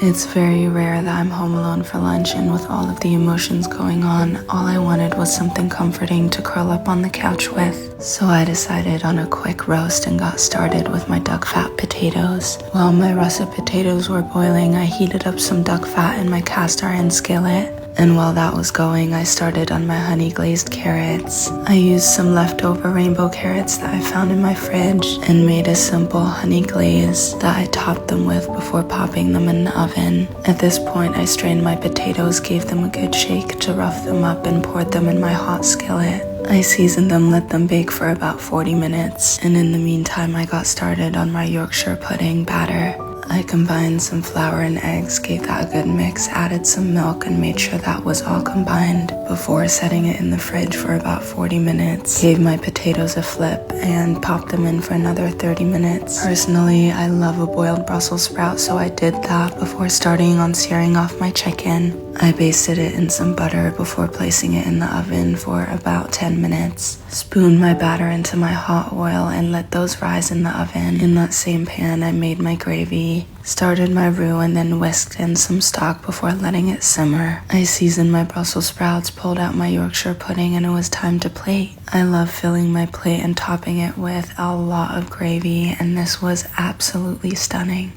It's very rare that I'm home alone for lunch, and with all of the emotions going on, all I wanted was something comforting to curl up on the couch with. So I decided on a quick roast and got started with my duck fat potatoes. While my russet potatoes were boiling, I heated up some duck fat in my cast iron skillet. And while that was going, I started on my honey glazed carrots. I used some leftover rainbow carrots that I found in my fridge and made a simple honey glaze that I topped them with before popping them in the oven. At this point, I strained my potatoes, gave them a good shake to rough them up, and poured them in my hot skillet. I seasoned them, let them bake for about 40 minutes, and in the meantime I got started on my Yorkshire pudding batter. I combined some flour and eggs, gave that a good mix, added some milk, and made sure that was all combined before setting it in the fridge for about 40 minutes. Gave my potatoes a flip and popped them in for another 30 minutes. Personally, I love a boiled Brussels sprout, so I did that before starting on searing off my chicken. I basted it in some butter before placing it in the oven for about 10 minutes. Spooned my batter into my hot oil and let those rise in the oven. In that same pan, I made my gravy, started my roux, and then whisked in some stock before letting it simmer. I seasoned my Brussels sprouts, pulled out my Yorkshire pudding, and it was time to plate. I love filling my plate and topping it with a lot of gravy, and this was absolutely stunning.